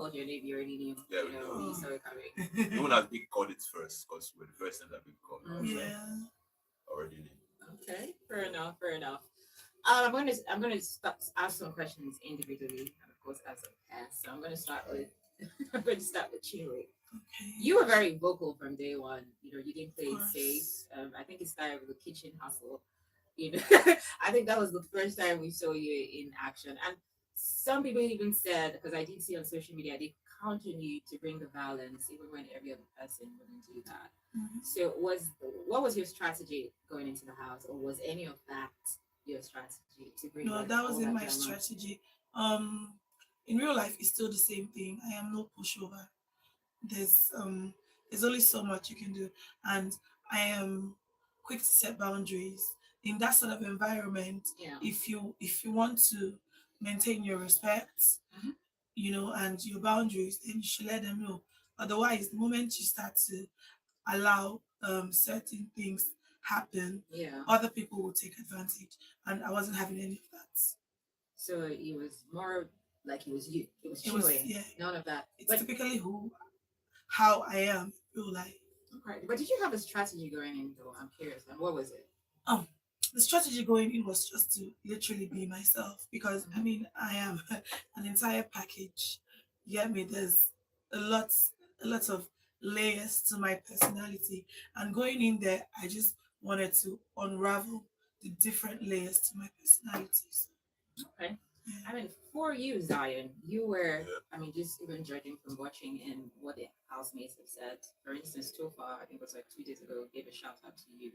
called your name, you already knew. Yeah, You we know, know. when you saw it coming. Even as Big called it first, because we're the first time that Big called. Yeah. Already knew. Okay, fair enough, fair enough. I'm gonna ask some questions individually, and of course as a pair. So I'm gonna start with I'm going to start with Chinwe. Okay. You were very vocal from day one. You know, you didn't play Of it course. safe. I think it started with the kitchen hustle. You know, I think that was the first time we saw you in action. And some people even said, because I did see on social media, they count on you to bring the violence, even when every other person wouldn't do that. Mhm. So, what was your strategy going into the house, or was any of that your strategy to bring No, like that all wasn't that my drama? strategy. In real life, it's still the same thing. I am no pushover. There's um, there's only so much you can do, and I am quick to set boundaries in that sort of environment. Yeah. If you want to maintain your respect, Mhm. and your boundaries, then you should let them know. Otherwise, the moment you start to allow certain things happen, Yeah. other people will take advantage, and I wasn't having any of that. So it was more like it was you. It was It was, Chinwe. yeah, None of that. it's But typically how I am in real life. okay. But did you have a strategy going in though? I'm curious. And what was it? Um, the strategy going in was just to literally be myself because I Mhm. mean I am an entire package. You get me? There's a lot, a lot of layers to my personality, and going in there, I just wanted to unravel the different layers to my personality. So, Okay. yeah. I mean, for you, Zion, you were, Yeah. I mean, just even judging from watching and what the housemates have said. For instance, Tofa, I think it was like 2 days ago, gave a shout out to you,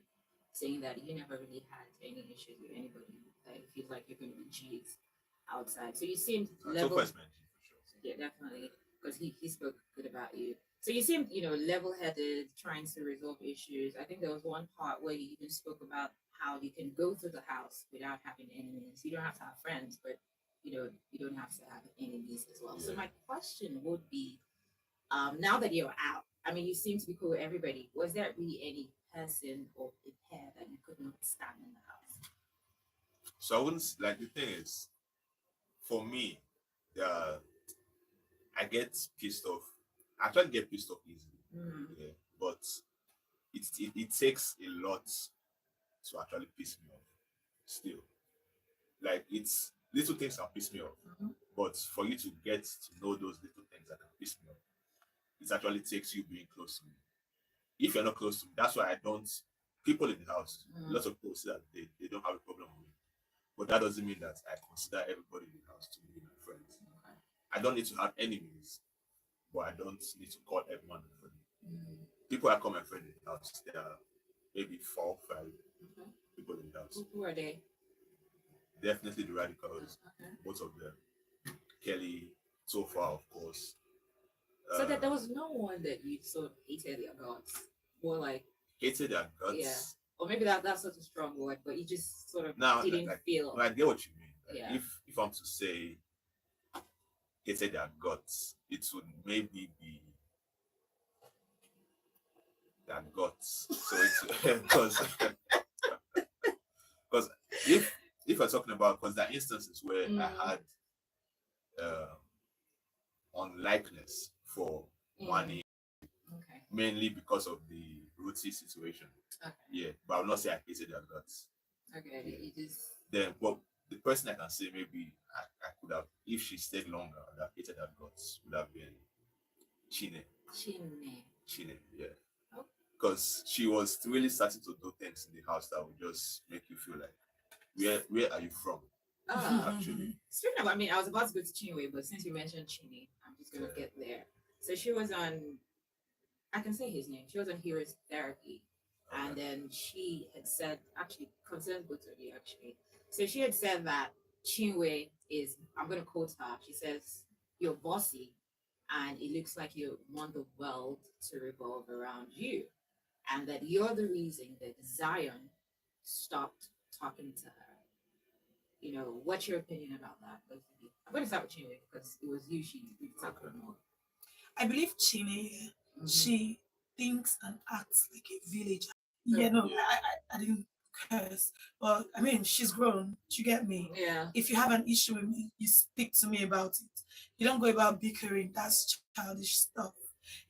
saying that you never really had any issues with anybody, that you feel like you're going to be G's outside. So you seemed So level, first man, for sure. yeah, definitely, because he spoke good about you. So you seemed, level headed, trying to resolve issues. I think there was one part where you even spoke about how you can go through the house without having enemies. You don't have to have friends, but you don't have to have enemies as well. So Yeah. my question would be, now that you're out, I mean, you seem to be cool with everybody. Was there really any person or a pair that you could not stand in the house? So I wouldn't like the thing is, for me, uh, I get pissed off. I actually get pissed off easily. Mm, Yeah, but it takes a lot to actually piss me off. Still, like it's little things can piss me off, mhm. but for you to get to know those little things that can piss me off, it actually takes you being close to me. If you're not close to me, that's why I don't. People in the house, Mm. lots of people say that they don't have a problem with me, but that doesn't mean that I consider everybody in the house to be my friends. Okay. I don't need to have enemies, but I don't need to call everyone my friend. Mm, People I call my friend in the house, there are maybe 4 5 okay. people in the house. Who are they? Definitely the radicals, Okay. both of them. Kelly, so far, of course. So that there Uh, was no one that you sort of hated their gods. More like, hated their yeah. guts. Or maybe that's such a strong word, but you just sort of Now, didn't like, feel. I get what you mean. Like, Yeah. if I'm to say hated their guts, it would maybe be their guts. So it's because if we're talking about, because there are instances where Mm, I had uh, unlikeness for money, okay. mainly because of the Ruti situation. Okay. Yeah, but I will not say I hated their guts. Okay. Yeah. You just. Then, well, the person I can say maybe I could have, if she stayed longer, I would have hated her guts, would have been Chine. Chinne. Chine, yeah. Oh. Because she was really starting to do things in the house that would just make you feel like, where are you from? Ah. Actually, Speaking of, I mean, I was about to go to Chinwe, but since you mentioned Chinny, I'm just gonna yeah. get there. So she was on. I can say his name. She was on Heroes Therapy, and Okay. then she had said, actually, concerns both of you actually. So she had said that Chinwe is. I'm gonna quote her. She says, "You're bossy, and it looks like you want the world to revolve around you, and that you're the reason that Zion stopped talking to her." What's your opinion about that, both of you? I'm going to start with Chinwe because it was you she talked about more. I believe Chile, Mhm. she thinks and acts like a villager. Yeah, no, Yeah. I didn't curse. But I mean, she's grown. You get me? Yeah. If you have an issue with me, you speak to me about it. You don't go about bickering. That's childish stuff.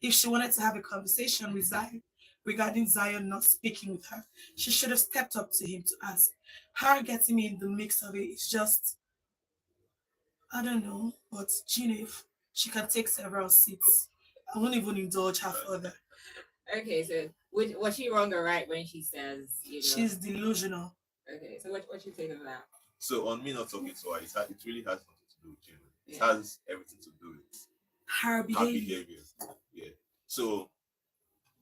If she wanted to have a conversation with Zion regarding Zion not speaking with her, she should have stepped up to him to ask. Her getting me in the mix of it is just, I don't know, but Gina, if she can take several seats, I won't even indulge her further. Okay, so was she wrong or right when she says, you know? She's delusional. Okay, so what you think of that? So on me not talking to her, it really has nothing to do with Gina. It Yeah. has everything to do with Her her behavior. behavior. Yeah. So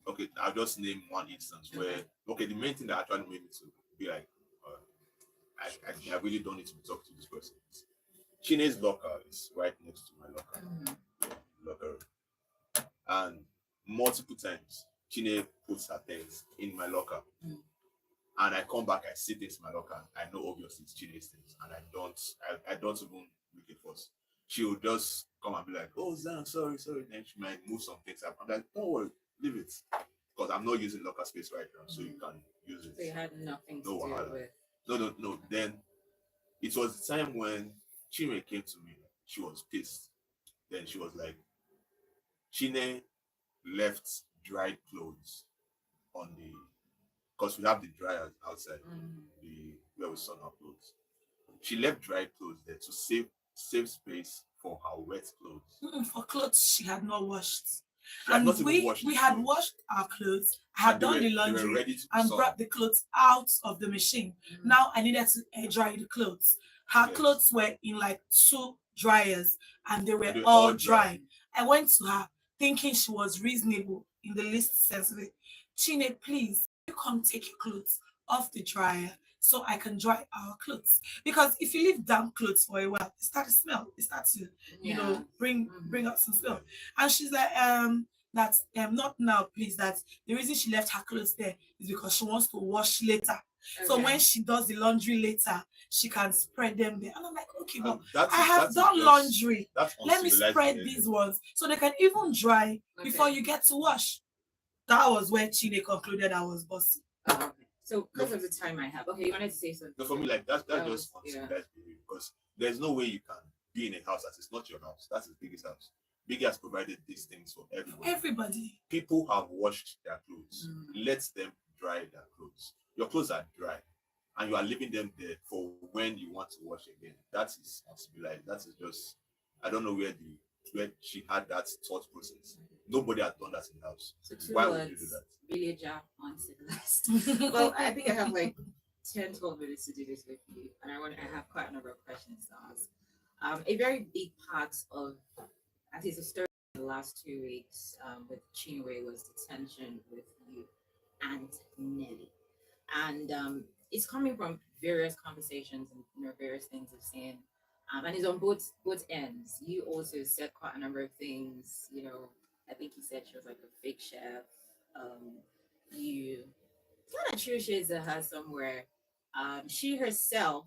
okay, I'll just name one instance where the main thing that actually made me to be like, I really don't need to talk to this person. Chine's locker is right next to my locker. Locker room. And multiple times Chine puts her things in my locker. And I come back, I see things in my locker. I know obviously it's Chine's things, and I don't even make it first. She will just come and be like, "Oh, Zan, sorry." Then she might move some things up. I'm like, "Don't worry, leave it," because I'm not using locker space right now, so you can use it. So you had nothing to No do wahala. with. No. Then it was the time when Chime came to me. She was pissed. Then she was like, Chine left dried clothes on the, because we have the dryers outside the where we sun our clothes. She left dried clothes there to save space for her wet clothes. For clothes she had not washed. She had And not even we washed the had clothes. washed our clothes. I had And they done were- the they were laundry ready to and sun. brought the clothes out of the machine. Now I needed to air dry the clothes. Her Yes. clothes were in like 2 dryers and they were They were all all dry. dry. I went to her thinking she was reasonable in the least sense of it. Chine, please, you come take your clothes off the dryer so I can dry our clothes. Because if you leave damp clothes for a while, it starts to smell. It starts to, bring out some smell. And she's like, that's not now, please. That the reason she left her clothes there is because she wants to wash later. So Okay. when she does the laundry later, she can spread them there. And I'm like, okay, but That I is- have that is done just- laundry. That's Let me uncivilized spread behavior. these ones so they can even dry before Okay. you get to wash. That was where Chine concluded I was bossy. Oh, okay. So because of the time I have, okay, you wanted to say something. No, for me, like that's That just was- yeah. uncivilized behavior, because there's no way you can be in a house that is not your house. That's his biggest house. Biggie has provided these things for everyone. Everybody. People have washed their clothes. Let them dry their clothes. Your clothes are dry, and you are leaving them there for when you want to wash again. That is uncivilized. That is just, I don't know where she had that thought process. Nobody has done that in the house. So 2 Why words, would you do that? Bbnaija uncivilized. Well, I think I have like 10, 12 minutes to do this with you, and I have quite a number of questions to ask. A very big part of, at least the story in the last 2 weeks with Chinwe was the tension with you and Nelly, and it's coming from various conversations and various things I've seen. And it's on both ends. You also said quite a number of things. I think you said she was like a fake chef. You kind of true shades of her somewhere. She herself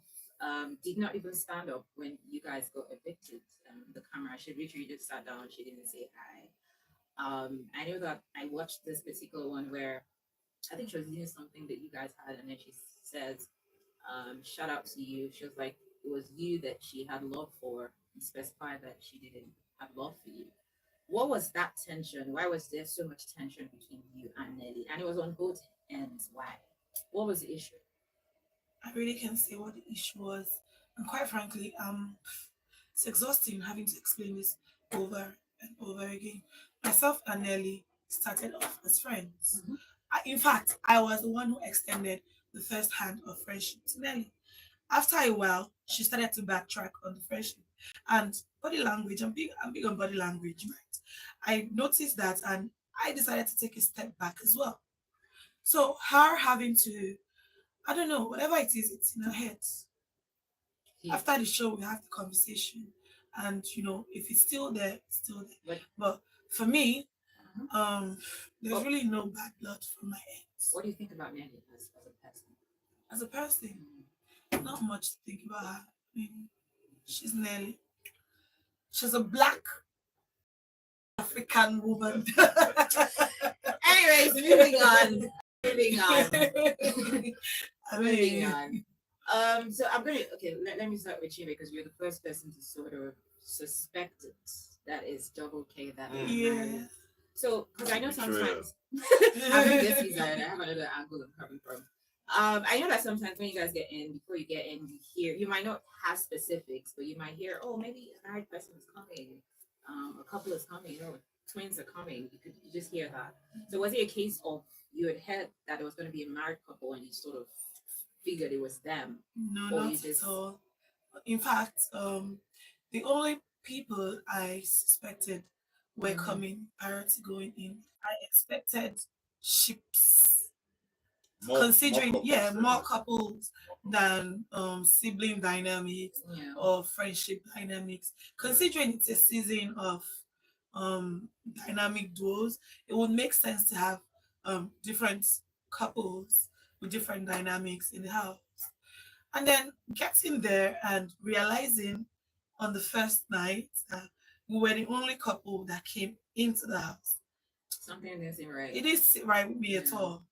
did not even stand up when you guys got evicted. The camera, she literally just sat down. She didn't say hi. I know that I watched this particular one where I think she was doing something that you guys had, and then she says, shout out to you. She was like, it was you that she had love for, and specified that she didn't have love for you. What was that tension? Why was there so much tension between you and Nelly? And it was on both ends. Why? What was the issue? I really can't say what the issue was. And quite frankly, it's exhausting having to explain this over and over again. Myself and Nelly started off as friends. In fact, I was the one who extended the first hand of friendship to Nelly. After a while, she started to backtrack on the friendship. And body language, I'm big on body language, right? I noticed that and I decided to take a step back as well. So her having to, I don't know, whatever it is, it's in her head. Yeah. After the show, we have the conversation. And if it's still there, it's still there. But for me, there's really no bad blood from my ex. What do you think about Nelly as a person? As a person, not much to think about her. I mean, she's Nelly. She's a black African woman. Anyways, moving on. Moving on. I Moving mean, on. So I'm gonna let me start with you because you're the first person to sort of suspect it. That is double K that they were yeah. married. So because I know Betrayal. sometimes I'm in this design, I have another angle I'm coming from. I know that sometimes when you guys get in, before you get in, you might not have specifics, but you might hear, oh, maybe a married person is coming, a couple is coming, or twins are coming. You just hear that. So was it a case of you had heard that there was going to be a married couple and you sort of figured it was them, No, or not you just at all. In fact, the only people I suspected were Mhm. coming prior to going in. I expected ships, More considering couples. more couples than sibling dynamics yeah, or friendship dynamics. Considering it's a season of dynamic duos, it would make sense to have different couples with different dynamics in the house. And then getting there and realizing on the first night that we were the only couple that came into the house. something isn't right. It didn't sit right with me at Yeah. all.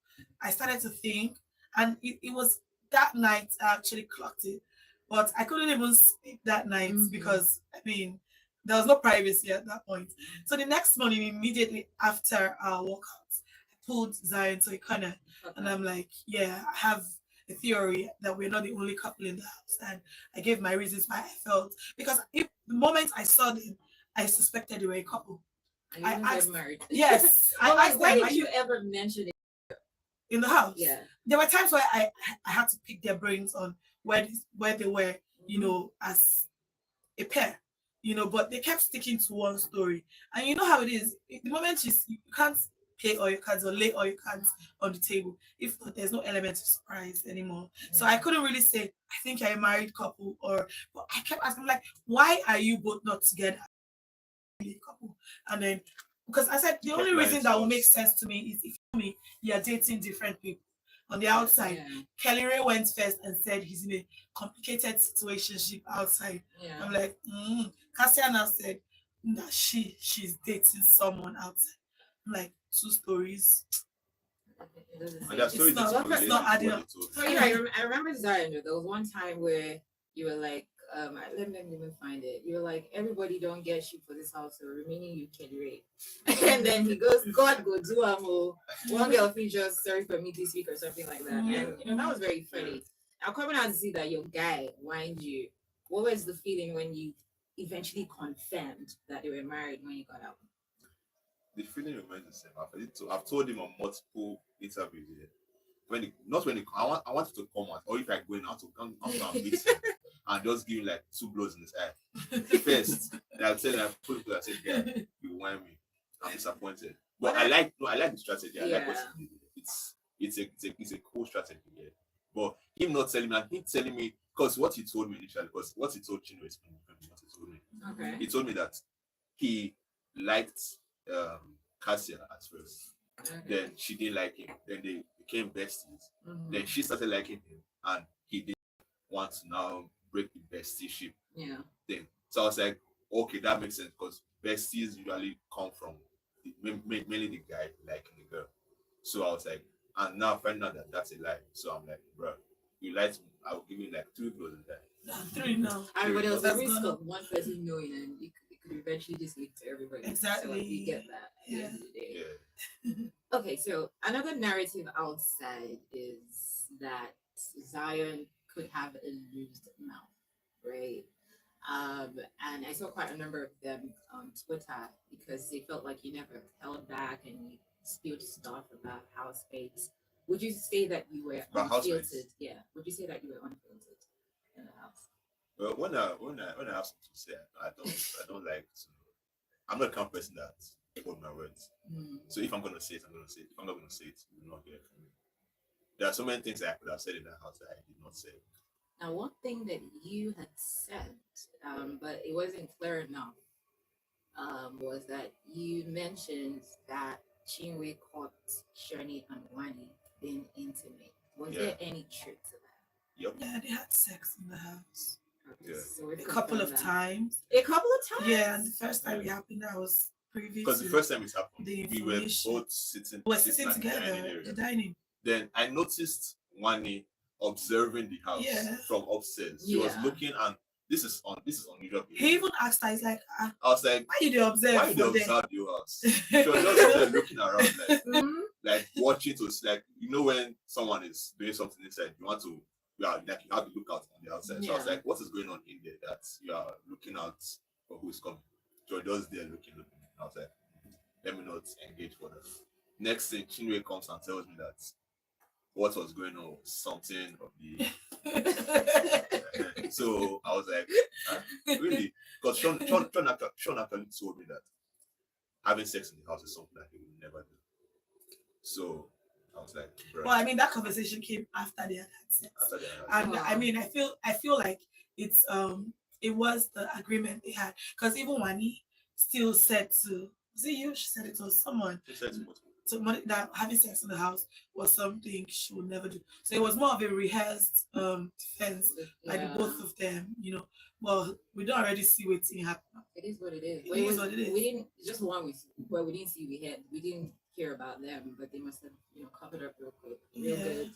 I started to think, and it was that night I actually clocked it. But I couldn't even speak that night Mhm. because, I mean, there was no privacy at that point. So the next morning, immediately after our workouts, I pulled Zion to a corner and I'm like, yeah, I have a theory that we're not the only couple in the house. And I gave my reasons why I felt. Because if the moment I saw them, I suspected they were a couple. And you I didn't get asked, married. yes, I But like, asked why them, are did you you ever mention it? in the house? Yeah. There were times where I had to pick their brains on where they were, you Mhm. know, as a pair, you know, but they kept sticking to one story. And you know how it is. The moment you can't pay all your cards or lay all your cards on the table, if not, there's no element of surprise anymore. So I couldn't really say, I think you're a married couple, or but I kept asking like, why are you both not together? A couple. And then because I said the You only kept lying reason to that will make us. sense to me is if you tell me you're dating different people. On the outside, Yeah. Kelly Ray went first and said he's in a complicated situationship outside. Yeah. I'm like, Cassia now said that she's dating someone outside. I'm like, two stories. It doesn't And say. their It's story not didn't Well, it's correlate not with adding what they up. told so me. yeah, I remember Zion. There was one time where you were like, let me even find it. You were like, everybody don't get shit for this house, so remaining you can rate. And then he goes, God go do one girl features sorry for me this week or something like that. And you know that was very funny. Now coming out to see that your guy whined you. What was the feeling when you eventually confirmed that they were married when you got out? The feeling remains the same. I've told him on multiple interviews here. Not when he, I want you to come out, or if I go in, I want to come and meet him and just give him like 2 blows in his eye. First, I'll tell him, I said, yeah, you want me. I'm disappointed. But I like the strategy. I like what he did. It's a cool strategy, yeah. But him not telling me and him telling me because what he told me initially, because what he told Chinwe is what he told me. Okay. He told me that he liked Cassia at first. Okay. Then she didn't like him. Then they became besties. Mhm. Then she started liking him, and he didn't want to now break the bestie ship. Yeah. Then so I was like, okay, that makes sense because besties usually come from mainly the guy liking the girl. So I was like, and now I find out that that's a lie. So I'm like, bro, you lied to me. I will give you like 3 blows in that. 3 now. And but there was a That's risk gonna- of one person knowing, and it could eventually just leak to everybody. So Exactly. like, you get that. At the Yeah. end of the day. Yeah. Okay, so another narrative outside is that Zion could have a loose mouth, right? And I saw quite a number of them on Twitter because they felt like you never held back and you spilled stuff about housemates. Would you say that you were About housemates? unfiltered? Yeah. Would you say that you were unfiltered in the house? Well, when I have something to say, I don't like to. I'm not the kind of person that hold my words. So if I'm gonna say it, I'm gonna say it. If I'm not gonna say it, you will not hear it from me. There are so many things I could have said in that house that I did not say. Now, one thing that you had said, but it wasn't clear enough, was that you mentioned that Chinwe caught Shani and Wani being intimate. Was Yeah. there any truth to that? Yep. Yeah, they had sex in the house Okay, Yeah. so a couple of times. A couple of times? Yeah, and the first time it happened, that was previous. Because the first time it happened, the we were information. both sitting We're sitting at the dining together, area. the dining. Then I noticed Wani observing the house Yeah. from upstairs. She was Yeah. looking, and this is unusual. He even asked her, he's like, I was like, why you dey observe why you for dey there? observe your house? She was just there looking around, Mhm. like watching to like, when someone is doing something inside, you want to, like you have to look out on the outside. So I was Yeah. like, what is going on in there that you are looking out for who's coming? So just there looking. I was like, let me not engage further. Next thing, Chinwe comes and tells me that what was going on was something of the. So I was like, huh? Really? Because Sean actually told me that having sex in the house is something that he would never do. So I was like, bro. Well, I mean, that conversation came after they had sex. After that, And I mean, I feel like it's it was the agreement they had, because even Wani still said to, was it you? She said it was someone. she said to me, That having sex in the house was something she would never do. So it was more of a rehearsed defense by the both of them, Well, we don't already see what's happen. It is what it is. It is what it is. We didn't just one we didn't see we didn't hear about them, but they must have covered up real quick. Real good.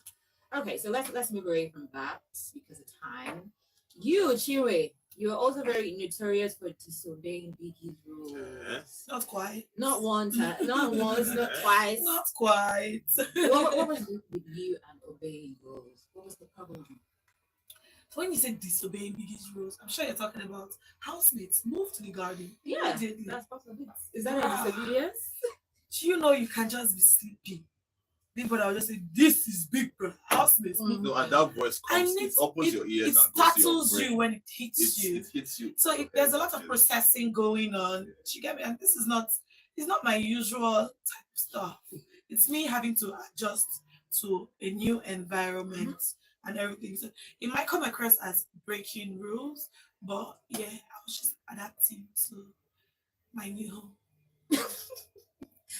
Okay, so let's move away from that because of time. You, Chinwe, you're also very notorious for disobeying Biggie's rules. Not quite. Not once, not once, not twice. Not quite. What was it with you and obeying rules? What was the problem? So when you say disobeying Biggie's rules, I'm sure you're talking about housemates. Move to the garden. Yeah, Immediately. that's possible. Is that a disobedience? Do you know you can just be sleeping? Big brother will just say, "This is big brother." Housemates. Mm. No, and that voice comes, it opens your ears it and goes to your startles brain. you when it hits you. It hits you. So there's a lot of processing going on. Yeah. You get me? And this is not, it's not my usual type of stuff. It's me having to adjust to a new environment and everything. So it might come across as breaking rules, but yeah, I was just adapting to my new home.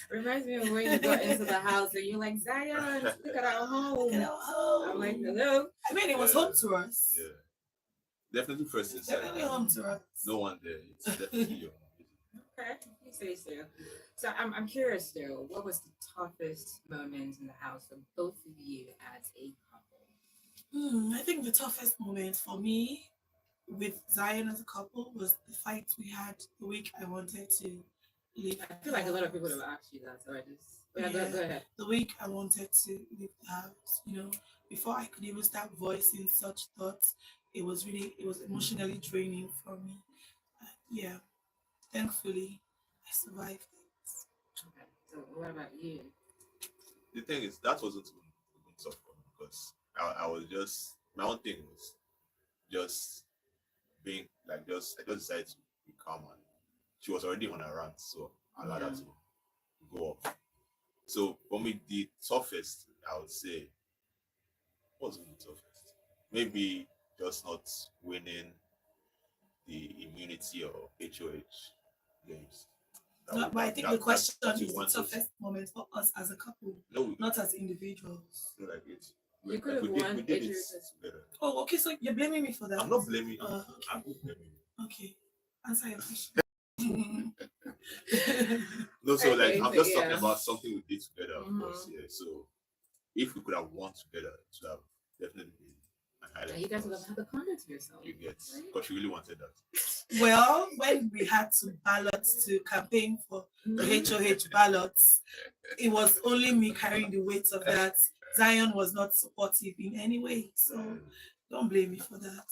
Reminds me of when you got into the house and you're like, Zion, look at our home. I'm like, hello. I mean, it was home to us. Yeah. Definitely first inside. Definitely home to us. No one there. It's definitely your home. Okay, you say so. So I'm curious though, what was the toughest moment in the house for both of you as a couple? I think the toughest moment for me with Zion as a couple was the fight we had the week I wanted to leave. I feel like a lot of people have asked you that, so I just go ahead. The week I wanted to leave the house, before I could even start voicing such thoughts, it was emotionally draining for me. Yeah, thankfully I survived it. Okay, so what about you? The thing is, that wasn't even tough for me because I was just, my own thing was just being like, I just decided to be calm, and she was already on a rant, so I allowed her to go off. So for me, the toughest, I would say, what was the toughest? Maybe just not winning the immunity or HOH games. No, but I think the question is the toughest moment for us as a couple, not as individuals. No, like it. You could have won we did it HOH. together. Oh, okay, so you're blaming me for that. I'm not blaming you. Okay. I'm not blaming you. Okay, answer your question. No, so like Okay, I'm so just yeah. talking about something we did together, of Mhm. course. Yeah. So if we could have won together, it would have definitely been a highlight. And you guys for would us. have had the condo to yourself. You get, right? because she really wanted that. Well, when we had to ballot to campaign for the HOH ballots, it was only me carrying the weight of that. Zion was not supportive in any way, so don't blame me for that.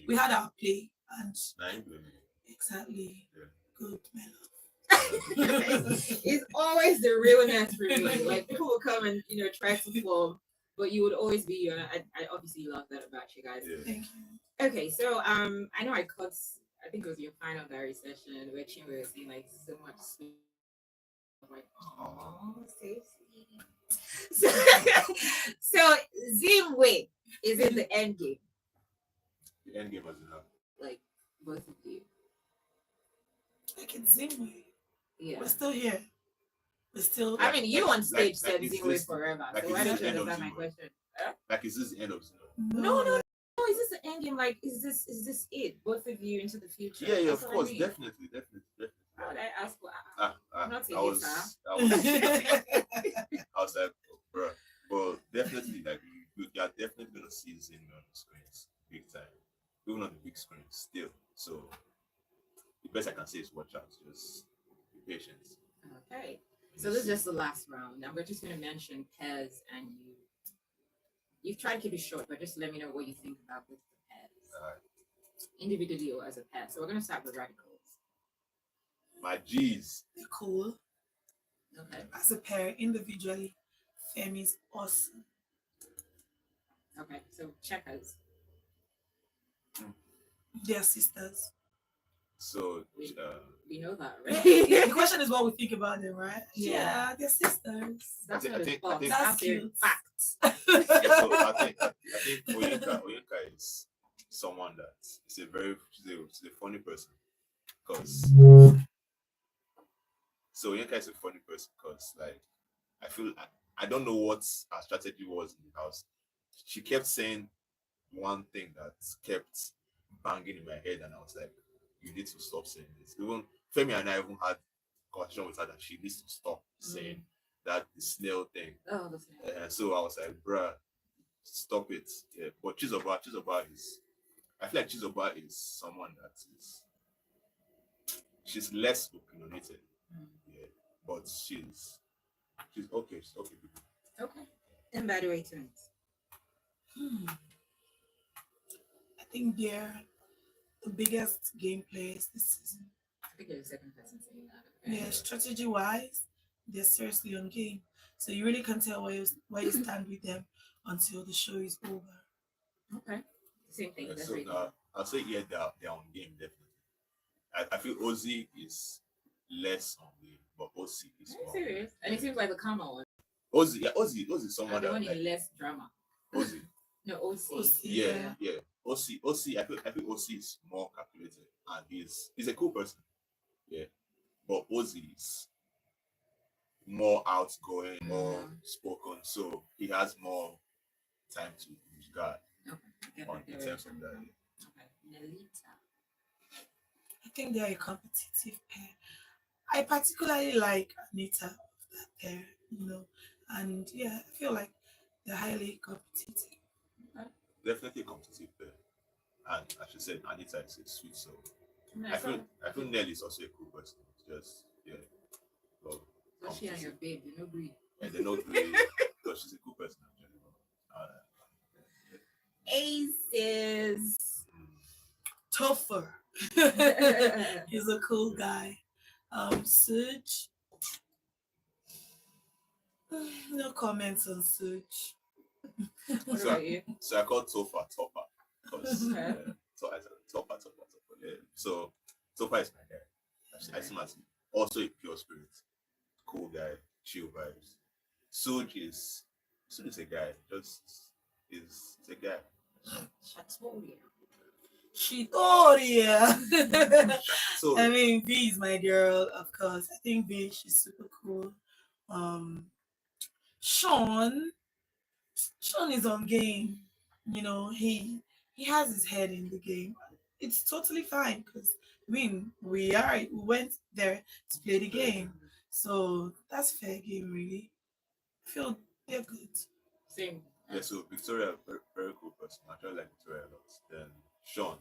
We had our play, and I ain't blaming you. exactly. Yeah. Good, my love. It's always the realness for me. Like people will come and try to form, but you would always be you. And I obviously love that about you guys. Yeah. Thank you. Okay, so I know I caught. I think it was your final diary session where Chinwe was saying like so much sweet. I'm like, oh, so sweet. So Zinwe is in the end game, The end game wasn't happening. like both of you. Like it's Zinwe. Yeah. We're still here. We're still. I mean, you on stage said is Zinwe this- forever. like, So is why this don't you the end of understand my Zinwe? question? Like, is this the end of Zeno? No. Oh, is this the end game? Like, is this it? Both of you into the future? Yeah, That's of what I course, mean. definitely. How would I ask? Not a I was like, bro, but definitely, like, you are definitely gonna see Zinwe on the screens big time, even on the big screen still. So the best I can say is watch out. Just be patient. Okay. So this is just the last round. Now we're just going to mention pairs, and you've tried to keep it short, but just let me know what you think about the pairs, individually or as a pair. So we're going to start with radicals. My G's. They're cool. Okay. As a pair, individually, Femi's awesome. Okay. So checkers. They're sisters. So We know that, The right? question is what we think about them, right? Yeah. Yeah, they're sisters. That's I not a think- thought. That's That's a cute. fact. yeah, so I think Oyinka is someone that she's a funny person because so Oyinka is a funny person because like I don't know what her strategy was in the house. She kept saying one thing that kept banging in my head, and I was like, you need to stop saying this. Even Femi and I even had conversation with her that she needs to stop saying that the snail thing. Oh, that's nice. So I was like, bruh, stop it. Yeah. But Chizoba is I feel like Chizoba is someone that she's less opinionated. Yeah. But she's okay. She's okay. Okay. And by the way, twins. I think they're the biggest game players this season. I think you're the second person saying that. Okay. Yeah, strategy wise, they're seriously on game. So you really can't tell where you stand with them until the show is over. Okay. Same thing. That's So right. now I'll say yeah, they're on game definitely. I feel Ozzy is less on game, but OC is Are you more. serious? And it seems like the calmer one. Ozzy is someone And the that one like, in less drama. Ozzy. No, OC. OC, Yeah. OC. I feel OC is more calculated and he's a cool person. Yeah. But Ozzy is more outgoing, more spoken, so he has more time to use God Okay. in terms of that. Okay. Nelita. I think they're a competitive pair. I particularly like Anita of that pair, and yeah, I feel like they're highly competitive. Definitely a competitive pair. And as you said, Anita is a sweet soul. No, I feel Nelly is also a cool person. It's just love. so she and your babe, you know, breed. And they know really because she's a cool person in general. Aces. Tougher. He's a cool guy. Suj. No comments on Suj. What So, about you? so I call Tofa Topper because Okay. Topper. Yeah. So Tofa is my guy. I see him as also a pure spirit, cool guy, chill vibes. Suj is a guy, is a guy. Chatoria. Shitoria. So I mean, V is my girl, of course. I think V, she's super cool. Sean is on game. He has his head in the game. It's totally fine because we went there to play the game, so that's fair game really. I feel they're good. Same. yeah, so Victoria, very, very cool person. I actually like Victoria a lot. Then Sean,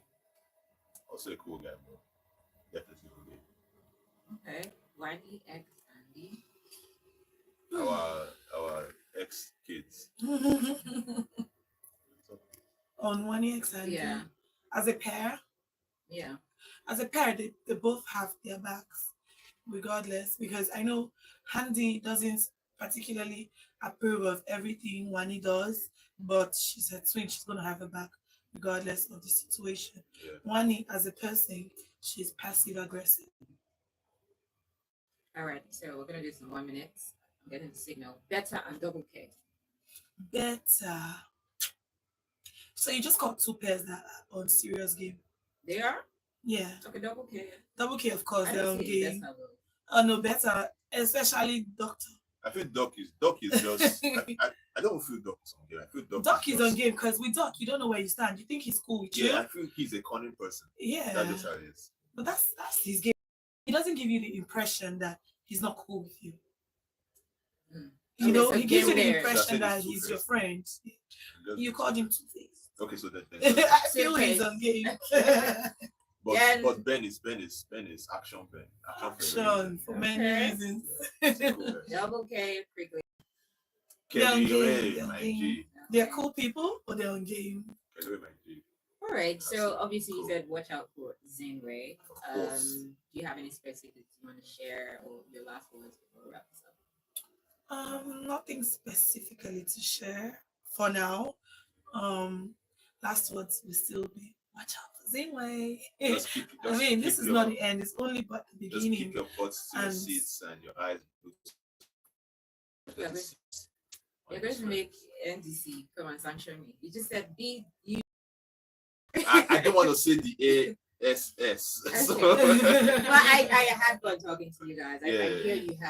also a cool guy, bro. Definitely cool guy. Okay. Wiley X Andy. Our ex kids. On one X and Yeah. as a pair, Yeah. they both have their backs, regardless. Because I know Handy doesn't particularly approve of everything Wani does, but she's her twin. She's gonna have her back regardless of the situation. Yeah. Wani, as a person, she's passive aggressive. All right. So we're gonna do some 1 minute. I'm getting the signal. Beta and double K. Better. So you just got two pairs that are on serious game. They are? Yeah. Okay, double K. Double K, of course, I they're don't on see game. Beta though. Oh no, better, especially Doctor. I feel Doc is just I don't feel Doc is on game. I feel Doc is just, on game because with Doc, you don't know where you stand. You think he's cool with you. Yeah, I feel he's a cunning person. Yeah. That's just how it is. But that's his game. He doesn't give you the impression that he's not cool with you. You Okay, know, so he gives you get the there. impression That's that it, he's your two-faced. friend. You called him two-faced. Okay, so then I feel Two-faced. he's on game. but Yeah. but Ben is action Ben. Action for many Okay. reasons. Cool, Double K, prickly. They're on Kelly game. Ray, They're on my game. G. They're cool people, but they're on game. Kelly Ray, my G. All right. So obviously you Cool. said watch out for Zinwe. Of course. Do you have any specifics you want to share or your last words before we wrap this up? Nothing specifically to share for now. Last words will still be watch out for Zinwe. Just keep, I mean, this is not the end, it's only but the Just keep beginning. your butts to your And- seats and your eyes. Yeah, but- You're going to make NDC come and sanction me. You just said be you. I don't want to say the ASS. So, Well, I had fun talking to you guys. I Yeah. hear you have